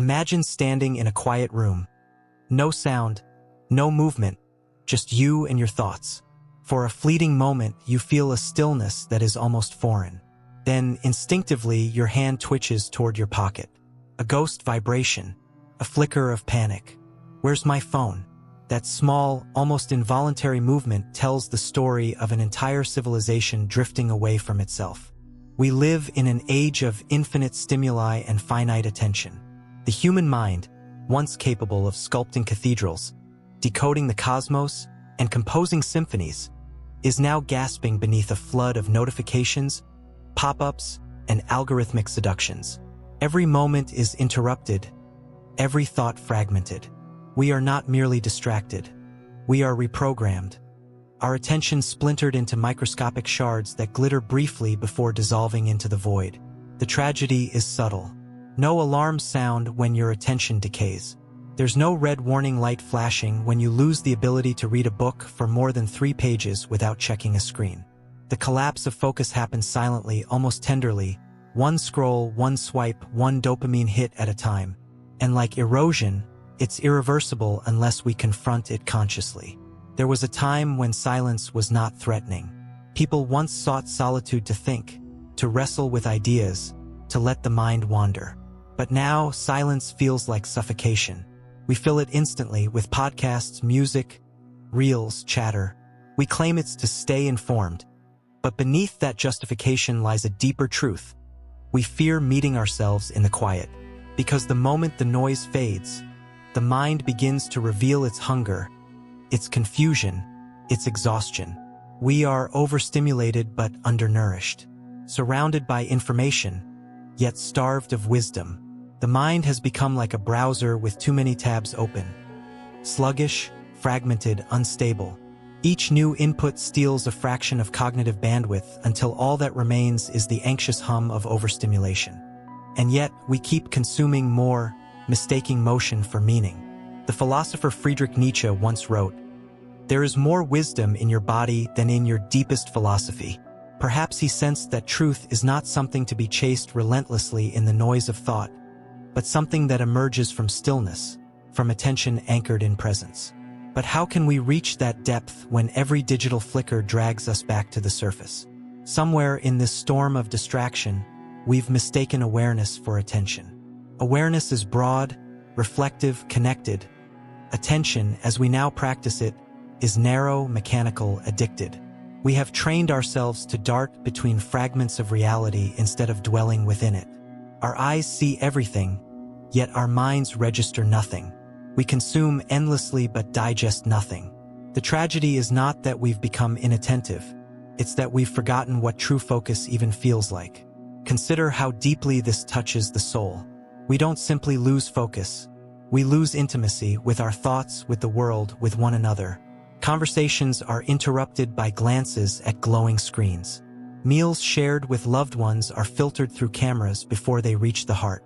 Imagine standing in a quiet room. No sound, no movement, just you and your thoughts. For a fleeting moment, you feel a stillness that is almost foreign. Then, instinctively, your hand twitches toward your pocket. A ghost vibration, a flicker of panic. Where's my phone? That small, almost involuntary movement tells the story of an entire civilization drifting away from itself. We live in an age of infinite stimuli and finite attention. The human mind, once capable of sculpting cathedrals, decoding the cosmos, and composing symphonies, is now gasping beneath a flood of notifications, pop-ups, and algorithmic seductions. Every moment is interrupted, every thought fragmented. We are not merely distracted. We are reprogrammed. Our attention splintered into microscopic shards that glitter briefly before dissolving into the void. The tragedy is subtle. No alarms sound when your attention decays. There's no red warning light flashing when you lose the ability to read a book for more than 3 pages without checking a screen. The collapse of focus happens silently, almost tenderly, one scroll, one swipe, one dopamine hit at a time. And like erosion, it's irreversible unless we confront it consciously. There was a time when silence was not threatening. People once sought solitude to think, to wrestle with ideas, to let the mind wander. But now, silence feels like suffocation. We fill it instantly with podcasts, music, reels, chatter. We claim it's to stay informed. But beneath that justification lies a deeper truth. We fear meeting ourselves in the quiet, because the moment the noise fades, the mind begins to reveal its hunger, its confusion, its exhaustion. We are overstimulated but undernourished, surrounded by information, yet starved of wisdom. The mind has become like a browser with too many tabs open. Sluggish, fragmented, unstable. Each new input steals a fraction of cognitive bandwidth until all that remains is the anxious hum of overstimulation. And yet, we keep consuming more, mistaking motion for meaning. The philosopher Friedrich Nietzsche once wrote, "There is more wisdom in your body than in your deepest philosophy." Perhaps he sensed that truth is not something to be chased relentlessly in the noise of thought, but something that emerges from stillness, from attention anchored in presence. But how can we reach that depth when every digital flicker drags us back to the surface? Somewhere in this storm of distraction, we've mistaken awareness for attention. Awareness is broad, reflective, connected. Attention, as we now practice it, is narrow, mechanical, addicted. We have trained ourselves to dart between fragments of reality instead of dwelling within it. Our eyes see everything, yet our minds register nothing. We consume endlessly but digest nothing. The tragedy is not that we've become inattentive. It's that we've forgotten what true focus even feels like. Consider how deeply this touches the soul. We don't simply lose focus. We lose intimacy with our thoughts, with the world, with one another. Conversations are interrupted by glances at glowing screens. Meals shared with loved ones are filtered through cameras before they reach the heart.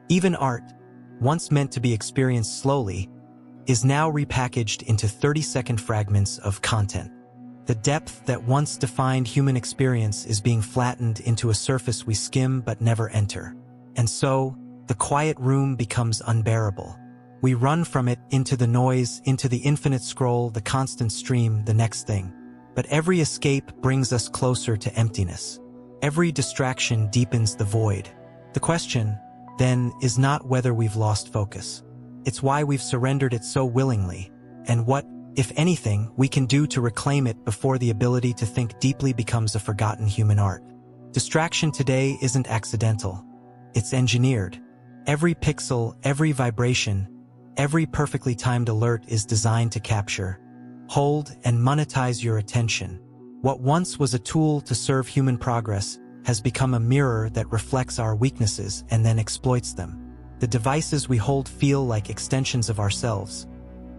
Even art, once meant to be experienced slowly, is now repackaged into 30-second fragments of content. The depth that once defined human experience is being flattened into a surface we skim but never enter. And so, the quiet room becomes unbearable. We run from it into the noise, into the infinite scroll, the constant stream, the next thing. But every escape brings us closer to emptiness. Every distraction deepens the void. The question, then, is not whether we've lost focus. It's why we've surrendered it so willingly, and what, if anything, we can do to reclaim it before the ability to think deeply becomes a forgotten human art. Distraction today isn't accidental. It's engineered. Every pixel, every vibration, every perfectly timed alert is designed to capture, hold, and monetize your attention. What once was a tool to serve human progress has become a mirror that reflects our weaknesses and then exploits them. The devices we hold feel like extensions of ourselves,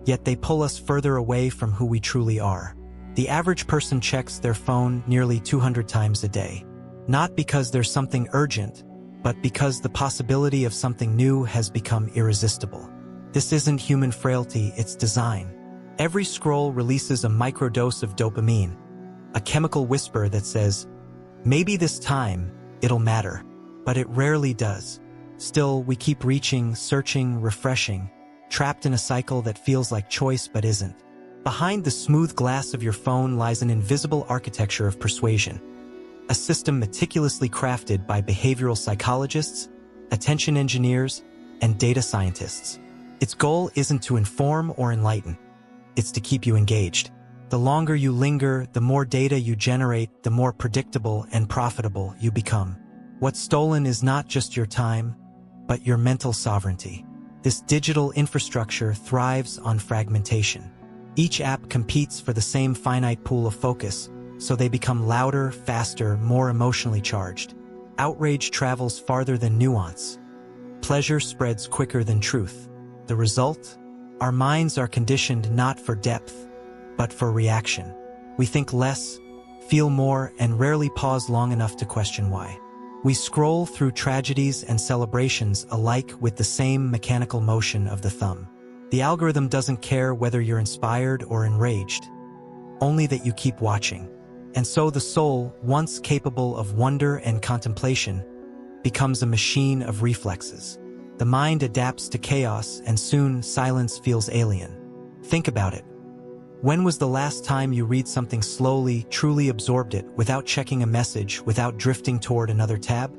yet they pull us further away from who we truly are. The average person checks their phone nearly 200 times a day. Not because there's something urgent, but because the possibility of something new has become irresistible. This isn't human frailty, it's design. Every scroll releases a microdose of dopamine, a chemical whisper that says, maybe this time, it'll matter. But it rarely does. Still, we keep reaching, searching, refreshing, trapped in a cycle that feels like choice but isn't. Behind the smooth glass of your phone lies an invisible architecture of persuasion, a system meticulously crafted by behavioral psychologists, attention engineers, and data scientists. Its goal isn't to inform or enlighten. It's to keep you engaged. The longer you linger, the more data you generate, the more predictable and profitable you become. What's stolen is not just your time, but your mental sovereignty. This digital infrastructure thrives on fragmentation. Each app competes for the same finite pool of focus, so they become louder, faster, more emotionally charged. Outrage travels farther than nuance. Pleasure spreads quicker than truth. The result? Our minds are conditioned not for depth, but for reaction. We think less, feel more, and rarely pause long enough to question why. We scroll through tragedies and celebrations alike with the same mechanical motion of the thumb. The algorithm doesn't care whether you're inspired or enraged, only that you keep watching. And so the soul, once capable of wonder and contemplation, becomes a machine of reflexes. The mind adapts to chaos, and soon silence feels alien. Think about it. When was the last time you read something slowly, truly absorbed it, without checking a message, without drifting toward another tab?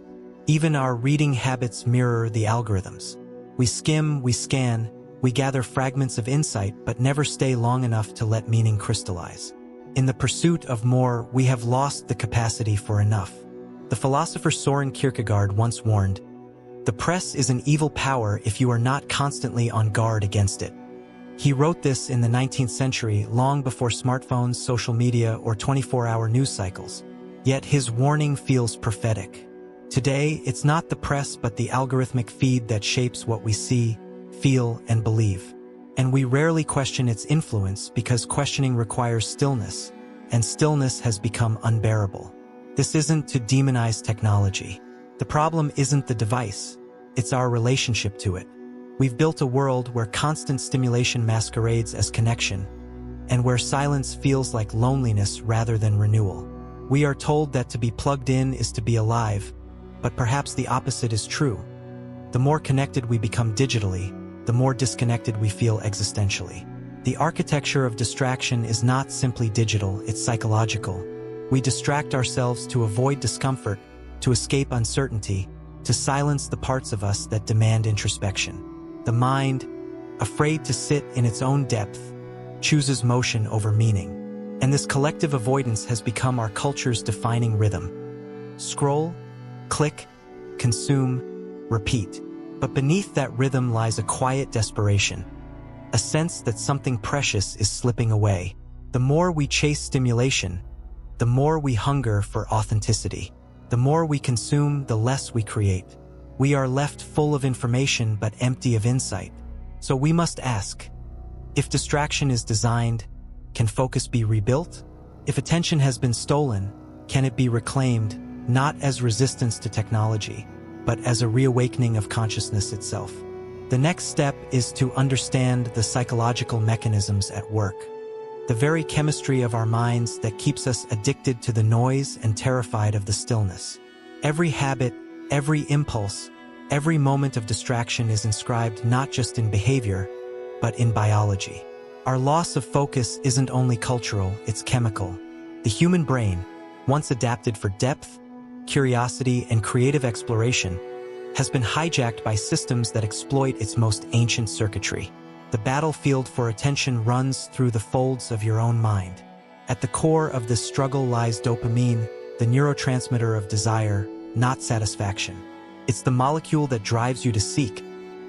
Even our reading habits mirror the algorithms. We skim, we scan, we gather fragments of insight, but never stay long enough to let meaning crystallize. In the pursuit of more, we have lost the capacity for enough. The philosopher Soren Kierkegaard once warned, "The press is an evil power if you are not constantly on guard against it." He wrote this in the 19th century, long before smartphones, social media, or 24-hour news cycles. Yet his warning feels prophetic. Today, it's not the press but the algorithmic feed that shapes what we see, feel, and believe. And we rarely question its influence because questioning requires stillness, and stillness has become unbearable. This isn't to demonize technology. The problem isn't the device, it's our relationship to it. We've built a world where constant stimulation masquerades as connection, and where silence feels like loneliness rather than renewal. We are told that to be plugged in is to be alive, but perhaps the opposite is true. The more connected we become digitally, the more disconnected we feel existentially. The architecture of distraction is not simply digital, it's psychological. We distract ourselves to avoid discomfort, to escape uncertainty, to silence the parts of us that demand introspection. The mind, afraid to sit in its own depth, chooses motion over meaning. And this collective avoidance has become our culture's defining rhythm. Scroll, click, consume, repeat. But beneath that rhythm lies a quiet desperation, a sense that something precious is slipping away. The more we chase stimulation, the more we hunger for authenticity. The more we consume, the less we create. We are left full of information but empty of insight. So we must ask, if distraction is designed, can focus be rebuilt? If attention has been stolen, can it be reclaimed, not as resistance to technology, but as a reawakening of consciousness itself? The next step is to understand the psychological mechanisms at work, the very chemistry of our minds that keeps us addicted to the noise and terrified of the stillness. Every habit, every impulse, every moment of distraction is inscribed not just in behavior, but in biology. Our loss of focus isn't only cultural, it's chemical. The human brain, once adapted for depth, curiosity, and creative exploration, has been hijacked by systems that exploit its most ancient circuitry. The battlefield for attention runs through the folds of your own mind. At the core of this struggle lies dopamine, the neurotransmitter of desire, not satisfaction. It's the molecule that drives you to seek,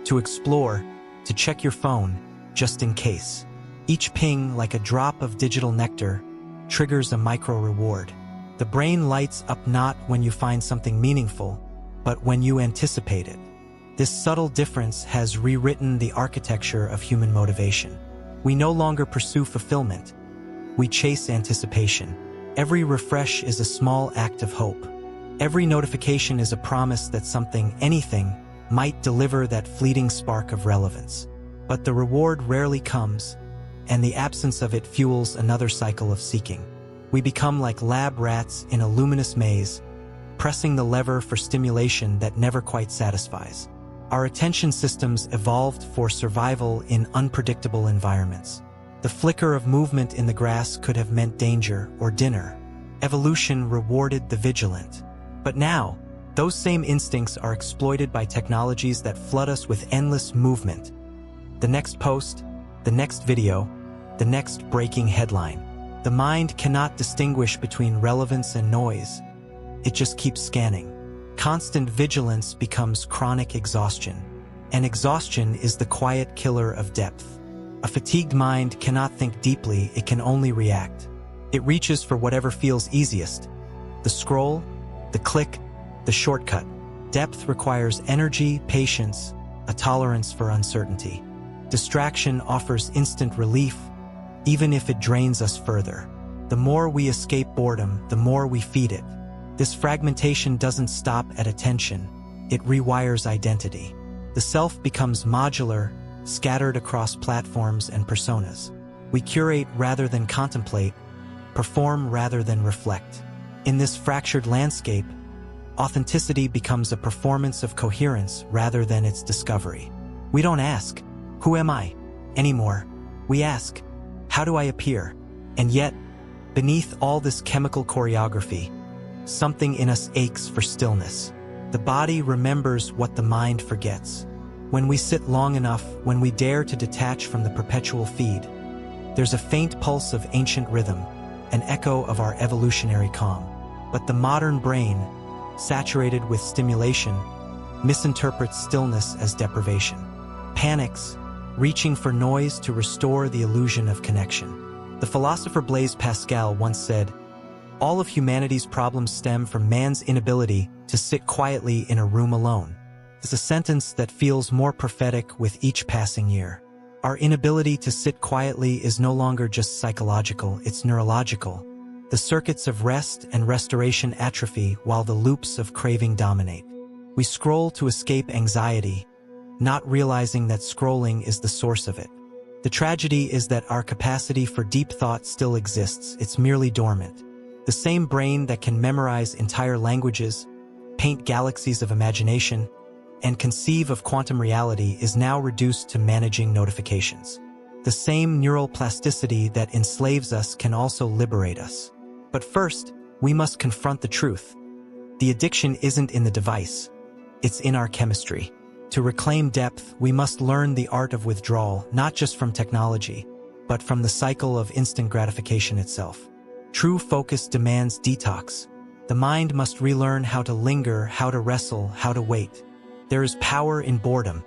to explore, to check your phone, just in case. Each ping, like a drop of digital nectar, triggers a micro-reward. The brain lights up not when you find something meaningful, but when you anticipate it. This subtle difference has rewritten the architecture of human motivation. We no longer pursue fulfillment. We chase anticipation. Every refresh is a small act of hope. Every notification is a promise that something, anything, might deliver that fleeting spark of relevance. But the reward rarely comes, and the absence of it fuels another cycle of seeking. We become like lab rats in a luminous maze, pressing the lever for stimulation that never quite satisfies. Our attention systems evolved for survival in unpredictable environments. The flicker of movement in the grass could have meant danger or dinner. Evolution rewarded the vigilant. But now, those same instincts are exploited by technologies that flood us with endless movement. The next post, the next video, the next breaking headline. The mind cannot distinguish between relevance and noise. It just keeps scanning. Constant vigilance becomes chronic exhaustion. And exhaustion is the quiet killer of depth. A fatigued mind cannot think deeply, it can only react. It reaches for whatever feels easiest. The scroll, the click, the shortcut. Depth requires energy, patience, a tolerance for uncertainty. Distraction offers instant relief, even if it drains us further. The more we escape boredom, the more we feed it. This fragmentation doesn't stop at attention, it rewires identity. The self becomes modular, scattered across platforms and personas. We curate rather than contemplate, perform rather than reflect. In this fractured landscape, authenticity becomes a performance of coherence rather than its discovery. We don't ask, "Who am I?" anymore. We ask, "How do I appear?" And yet, beneath all this chemical choreography, something in us aches for stillness. The body remembers what the mind forgets. When we sit long enough, when we dare to detach from the perpetual feed, there's a faint pulse of ancient rhythm, an echo of our evolutionary calm. But the modern brain, saturated with stimulation, misinterprets stillness as deprivation. Panics, reaching for noise to restore the illusion of connection. The philosopher Blaise Pascal once said, "All of humanity's problems stem from man's inability to sit quietly in a room alone." It's a sentence that feels more prophetic with each passing year. Our inability to sit quietly is no longer just psychological, it's neurological. The circuits of rest and restoration atrophy while the loops of craving dominate. We scroll to escape anxiety, not realizing that scrolling is the source of it. The tragedy is that our capacity for deep thought still exists, it's merely dormant. The same brain that can memorize entire languages, paint galaxies of imagination, and conceive of quantum reality is now reduced to managing notifications. The same neural plasticity that enslaves us can also liberate us. But first, we must confront the truth. The addiction isn't in the device, it's in our chemistry. To reclaim depth, we must learn the art of withdrawal, not just from technology, but from the cycle of instant gratification itself. True focus demands detox. The mind must relearn how to linger, how to wrestle, how to wait. There is power in boredom.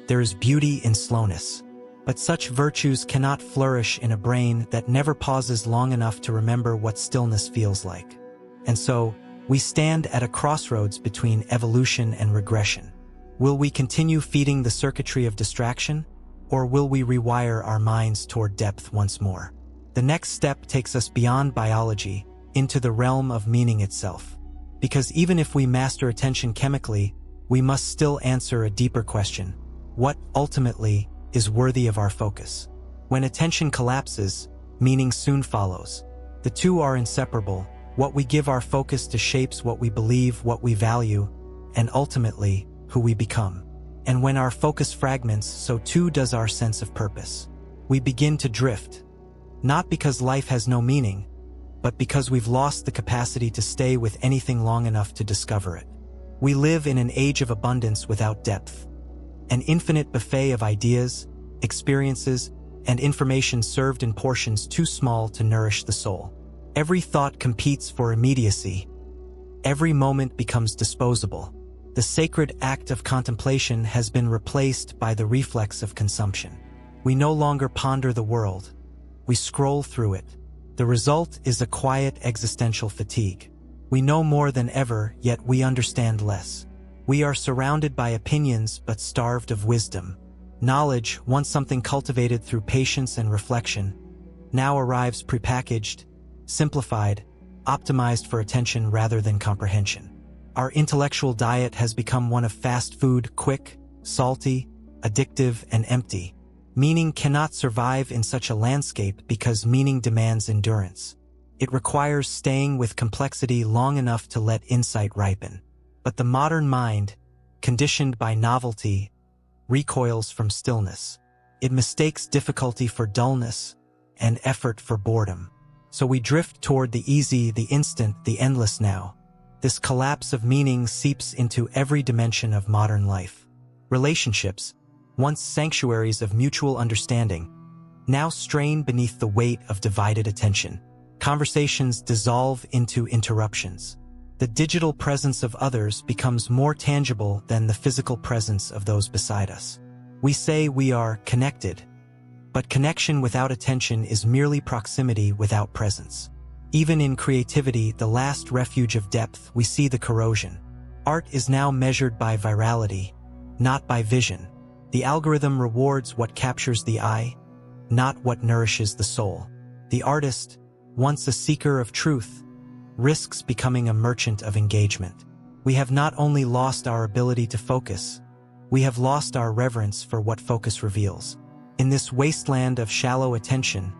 There is beauty in slowness. But such virtues cannot flourish in a brain that never pauses long enough to remember what stillness feels like. And so, we stand at a crossroads between evolution and regression. Will we continue feeding the circuitry of distraction, or will we rewire our minds toward depth once more? The next step takes us beyond biology, into the realm of meaning itself. Because even if we master attention chemically, we must still answer a deeper question. What, ultimately, is worthy of our focus? When attention collapses, meaning soon follows. The two are inseparable. What we give our focus to shapes what we believe, what we value, and ultimately, who we become. And when our focus fragments, so too does our sense of purpose. We begin to drift. Not because life has no meaning, but because we've lost the capacity to stay with anything long enough to discover it. We live in an age of abundance without depth. An infinite buffet of ideas, experiences, and information served in portions too small to nourish the soul. Every thought competes for immediacy. Every moment becomes disposable. The sacred act of contemplation has been replaced by the reflex of consumption. We no longer ponder the world. We scroll through it. The result is a quiet existential fatigue. We know more than ever, yet we understand less. We are surrounded by opinions but starved of wisdom. Knowledge, once something cultivated through patience and reflection, now arrives prepackaged, simplified, optimized for attention rather than comprehension. Our intellectual diet has become one of fast food, quick, salty, addictive, and empty. Meaning cannot survive in such a landscape because meaning demands endurance. It requires staying with complexity long enough to let insight ripen. But the modern mind, conditioned by novelty, recoils from stillness. It mistakes difficulty for dullness and effort for boredom. So we drift toward the easy, the instant, the endless now. This collapse of meaning seeps into every dimension of modern life. Relationships, once sanctuaries of mutual understanding, now strain beneath the weight of divided attention. Conversations dissolve into interruptions. The digital presence of others becomes more tangible than the physical presence of those beside us. We say we are connected, but connection without attention is merely proximity without presence. Even in creativity, the last refuge of depth, we see the corrosion. Art is now measured by virality, not by vision. The algorithm rewards what captures the eye, not what nourishes the soul. The artist, once a seeker of truth, risks becoming a merchant of engagement. We have not only lost our ability to focus, we have lost our reverence for what focus reveals. In this wasteland of shallow attention,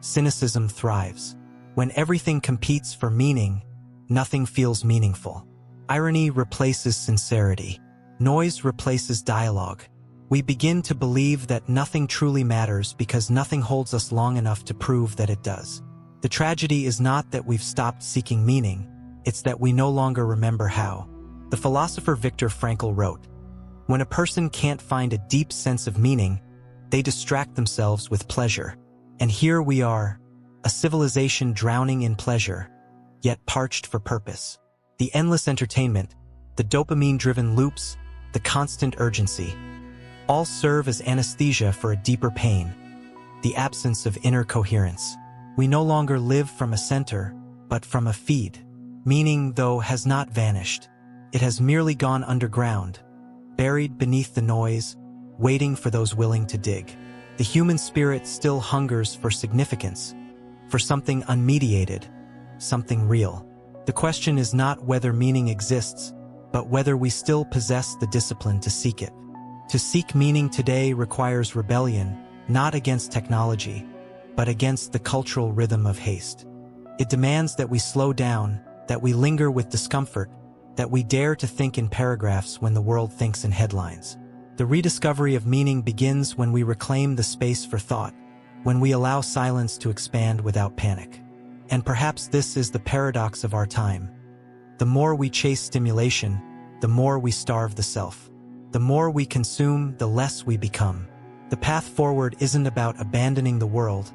cynicism thrives. When everything competes for meaning, nothing feels meaningful. Irony replaces sincerity. Noise replaces dialogue. We begin to believe that nothing truly matters because nothing holds us long enough to prove that it does. The tragedy is not that we've stopped seeking meaning, it's that we no longer remember how. The philosopher Viktor Frankl wrote, "When a person can't find a deep sense of meaning, they distract themselves with pleasure." And here we are, a civilization drowning in pleasure, yet parched for purpose. The endless entertainment, the dopamine-driven loops, the constant urgency, all serve as anesthesia for a deeper pain, the absence of inner coherence. We no longer live from a center, but from a feed. Meaning, though, has not vanished. It has merely gone underground, buried beneath the noise, waiting for those willing to dig. The human spirit still hungers for significance, for something unmediated, something real. The question is not whether meaning exists, but whether we still possess the discipline to seek it. To seek meaning today requires rebellion, not against technology, but against the cultural rhythm of haste. It demands that we slow down, that we linger with discomfort, that we dare to think in paragraphs when the world thinks in headlines. The rediscovery of meaning begins when we reclaim the space for thought, when we allow silence to expand without panic. And perhaps this is the paradox of our time. The more we chase stimulation, the more we starve the self. The more we consume, the less we become. The path forward isn't about abandoning the world,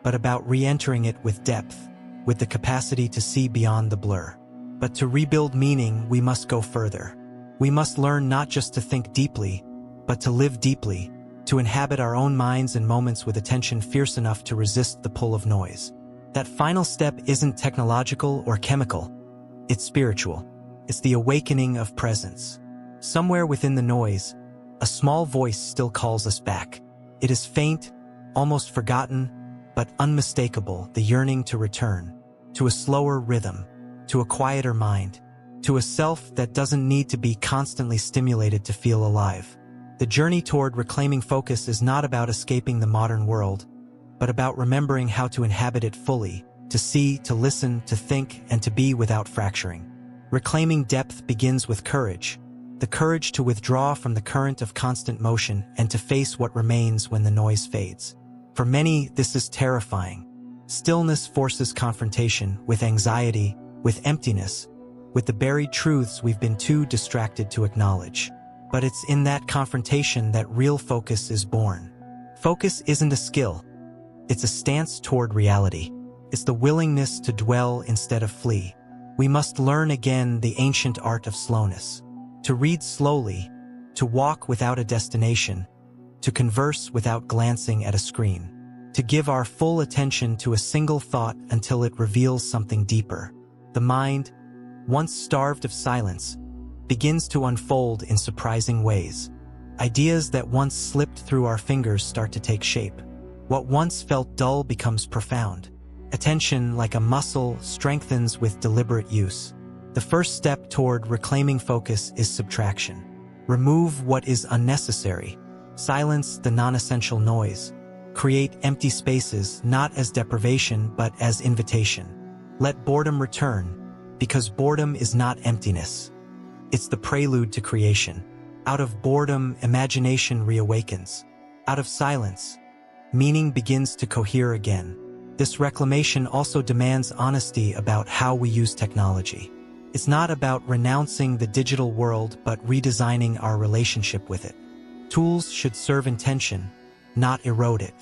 but about re-entering it with depth, with the capacity to see beyond the blur. But to rebuild meaning, we must go further. We must learn not just to think deeply, but to live deeply, to inhabit our own minds and moments with attention fierce enough to resist the pull of noise. That final step isn't technological or chemical. It's spiritual. It's the awakening of presence. Somewhere within the noise, a small voice still calls us back. It is faint, almost forgotten, but unmistakable, the yearning to return, to a slower rhythm, to a quieter mind, to a self that doesn't need to be constantly stimulated to feel alive. The journey toward reclaiming focus is not about escaping the modern world, but about remembering how to inhabit it fully, to see, to listen, to think, and to be without fracturing. Reclaiming depth begins with courage, the courage to withdraw from the current of constant motion and to face what remains when the noise fades. For many, this is terrifying. Stillness forces confrontation with anxiety, with emptiness, with the buried truths we've been too distracted to acknowledge. But it's in that confrontation that real focus is born. Focus isn't a skill. It's a stance toward reality. It's the willingness to dwell instead of flee. We must learn again the ancient art of slowness. To read slowly, to walk without a destination, to converse without glancing at a screen, to give our full attention to a single thought until it reveals something deeper. The mind, once starved of silence, begins to unfold in surprising ways. Ideas that once slipped through our fingers start to take shape. What once felt dull becomes profound. Attention, like a muscle, strengthens with deliberate use. The first step toward reclaiming focus is subtraction. Remove what is unnecessary. Silence the non-essential noise. Create empty spaces, not as deprivation, but as invitation. Let boredom return, because boredom is not emptiness. It's the prelude to creation. Out of boredom, imagination reawakens. Out of silence, meaning begins to cohere again. This reclamation also demands honesty about how we use technology. It's not about renouncing the digital world but redesigning our relationship with it. Tools should serve intention, not erode it.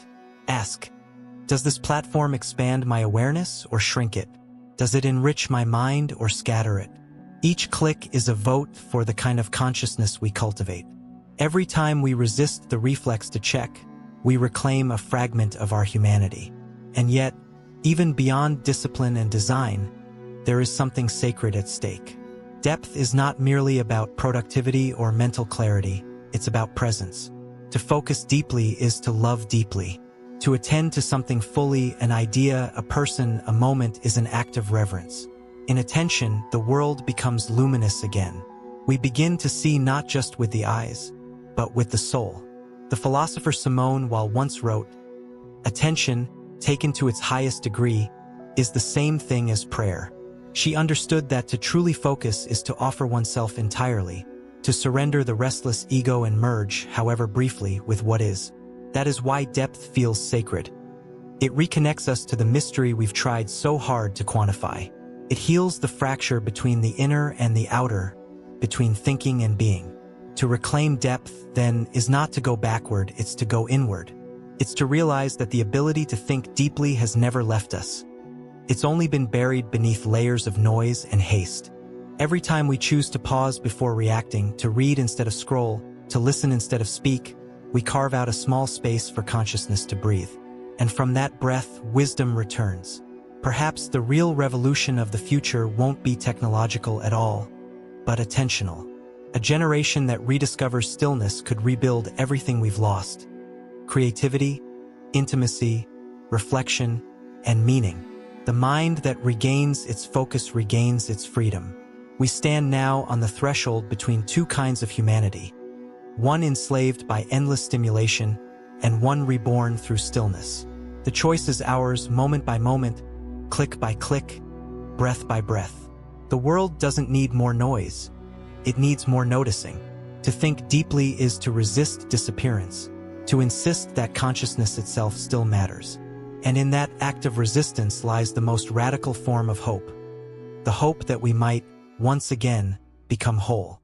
Ask, does this platform expand my awareness or shrink it? Does it enrich my mind or scatter it? Each click is a vote for the kind of consciousness we cultivate. Every time we resist the reflex to check, we reclaim a fragment of our humanity. And yet, even beyond discipline and design, there is something sacred at stake. Depth is not merely about productivity or mental clarity, it's about presence. To focus deeply is to love deeply. To attend to something fully, an idea, a person, a moment, is an act of reverence. In attention, the world becomes luminous again. We begin to see not just with the eyes, but with the soul. The philosopher Simone Weil once wrote, "Attention, taken to its highest degree, is the same thing as prayer." She understood that to truly focus is to offer oneself entirely, to surrender the restless ego and merge, however briefly, with what is. That is why depth feels sacred. It reconnects us to the mystery we've tried so hard to quantify. It heals the fracture between the inner and the outer, between thinking and being. To reclaim depth, then, is not to go backward, it's to go inward. It's to realize that the ability to think deeply has never left us. It's only been buried beneath layers of noise and haste. Every time we choose to pause before reacting, to read instead of scroll, to listen instead of speak, we carve out a small space for consciousness to breathe. And from that breath, wisdom returns. Perhaps the real revolution of the future won't be technological at all, but attentional. A generation that rediscovers stillness could rebuild everything we've lost. Creativity, intimacy, reflection, and meaning. The mind that regains its focus regains its freedom. We stand now on the threshold between two kinds of humanity. One enslaved by endless stimulation, and one reborn through stillness. The choice is ours, moment by moment, click by click, breath by breath. The world doesn't need more noise. It needs more noticing. To think deeply is to resist disappearance, to insist that consciousness itself still matters. And in that act of resistance lies the most radical form of hope. The hope that we might, once again, become whole.